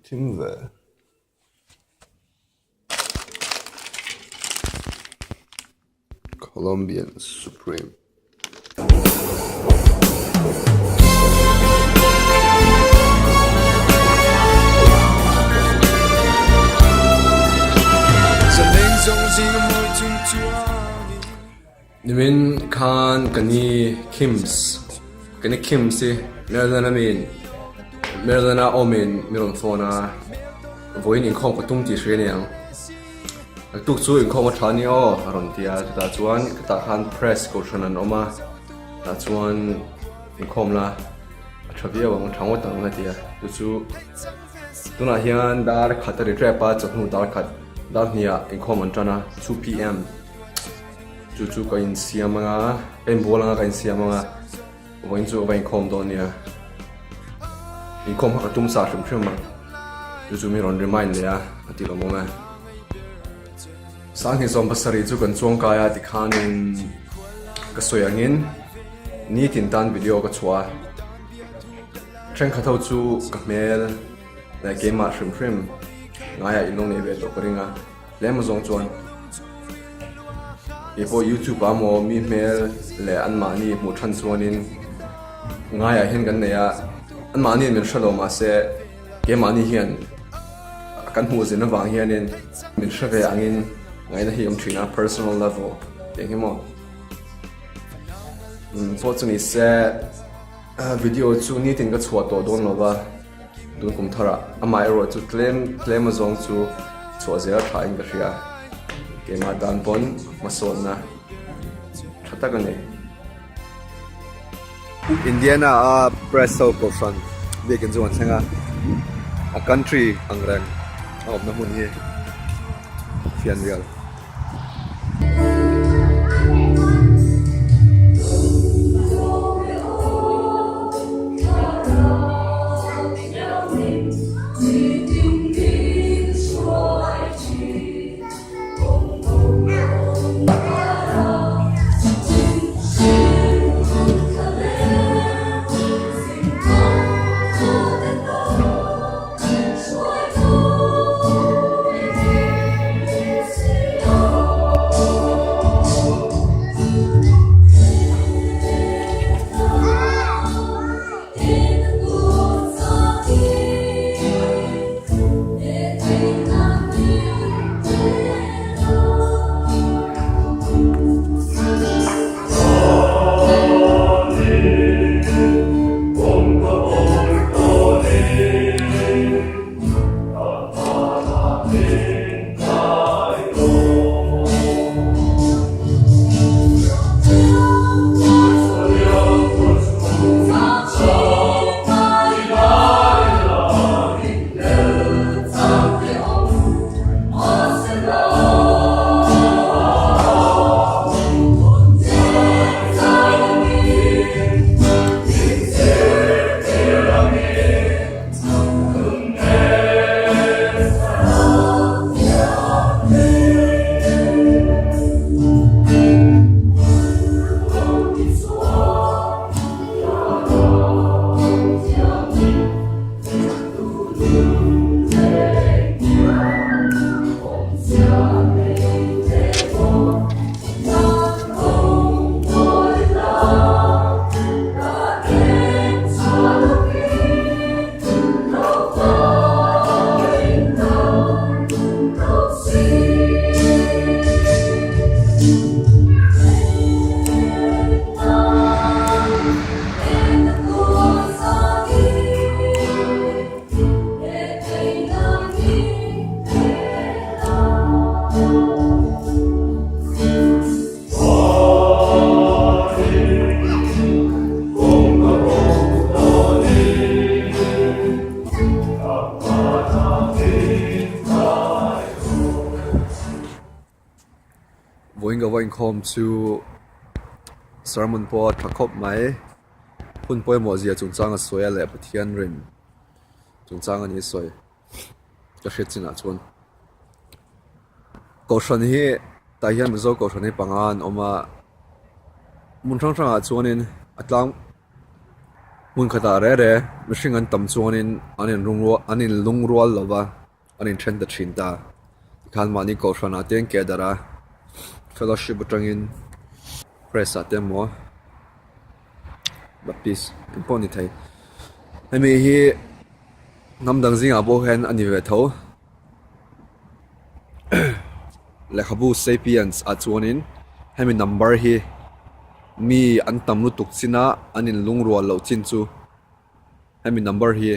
Tim về Colombian Supreme. Nimin Khan kani Kims si Merlana min Merlana omin miron phona voin in khom patum ti shre niang tuk chu in khom thani o aron tia ta chuan ta khan press ko shanan oma ta chuan in khom la thavia wang thangwa tang la tia chu tuna hian dar khatari trapa chhnu dar khat dar nia in khom an tana 2 pm chu ko in siamanga en bola ka in siamanga voin chu vain khom do nia in khom ha tum sa shum shum chu mi ron remind le a ati lo monga sang hi som pasari chu kan chuang ka ya ti khanin ka soyangin ni tin tan video ka chua tren khathau chu ka mel la game ma shum shum ngaya ilong ne ve to koringa lem zong chuan ipo YouTube amo mi mel le an mani mu than chuanin ngaya hin kan ne ya an mani min shalo ma se ke mani hian kan hu zin awang hianin min shave angin ngai na hi thina personal level te himo so chuni se video chu ni tin ka chhuat to don lova dun kum thara amai ro chu claim azong chu chho zera tha in ka ria ke ma dan pon mason na thata ka ne Indiana presso person vegan zone sanga a country angrang om na mun hi fian real voin khom chu sermon po thakop mai hun poi mo zia chungchang a soya le pathian rim chungchang ani soi ka hretchina chun ko shani hi ta hian zo ko shani pangan oma mun thang thang a chuanin atlang mun khata re re mihring an tam chuanin anin lungrual lova anin then da thin ta khan mani ko hrana teng ke dara fellowship atangin press atemo baptist imponi thai hemi hi namdang zinga bo hen ani ve tho lekhabu sapiens a chuanin hemi number hi mi an tamlu tukchina anin lungrual lo chin chu hemi number hi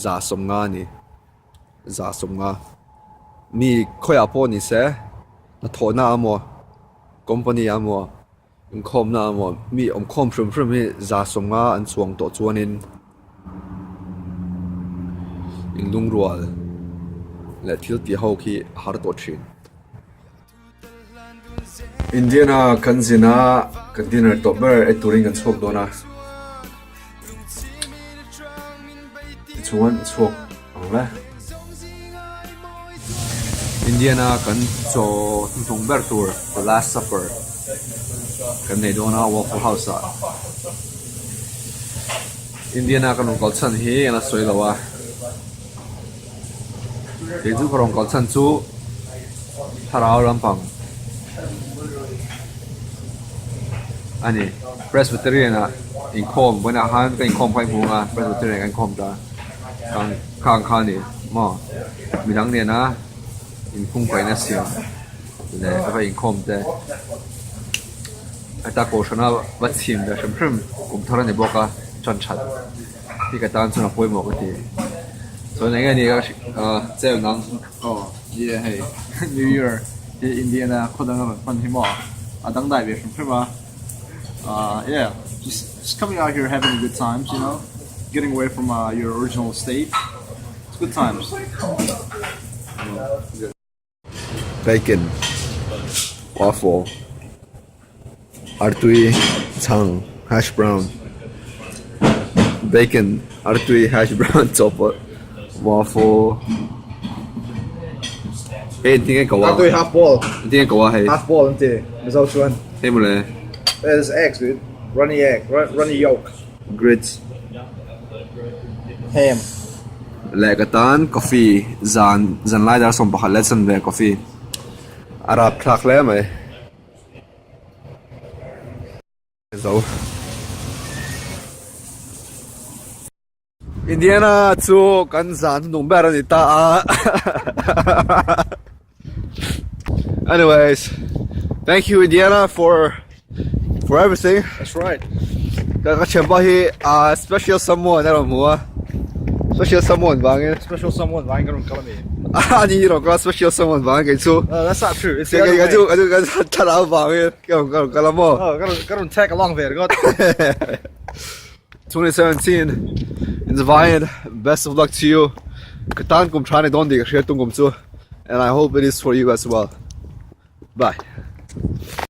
za somnga ni za somnga mi khoya po ni se na thona amo company amo inkhom na amo mi omkhom phrum hi za somnga an chuang to chuanin in lungrual le thil ti ho khi har to thin Indiana kanzina kan dinner to ber e turing an chok dona chuan chok angla Indiana kan cho tung ber tur the last supper kan nei dona waffle house a Indiana kan kal chan hi ana soi lawa e chu korong kal chan chu tharau lampang ani Presbyterian in khom bana han kan khom phai bunga Presbyterian kan khom ta khang khani mo midang ne na in khung pai na sia le fa in khom te ata ko shana wa chim da shrim kum thara ne boka chan chat ti ka tan chuna poi mo ka ti so ne ga ni ga zeu nang Oh, yeah, hey. New Year in Indiana, Kodanga, Panhima, Adang Dai, from yeah, just coming out here having good times, you know, getting away from your original state. It's good times. bacon waffle artui chang hash brown bacon artui hash brown chopper waffle eh tinga ko Not doing half ball. tinga ko hai Half ball, isn't it? There's also one. hey mole There's eggs, dude. Runny egg, runny yolk. grits Ham. lekatan coffee zan lai dar som pakhat lesson ve coffee arab thak le mai zo Indiana chu kan zan nung ber ani ta anyways thank you Indiana for everything That's right. ka chemba hi special someone ero mua special someone bangin Special someone, I ain't gonna call me. ani ro ka special someone bangin chu That's not true. It's the cái other way. cái thara bangin ka la mo Oh, gotta tag along there. 2017 in the Vine. Best of luck to you. Katan kum trying to don't dig share tung kum chu, and I hope it is for you as well. Bye.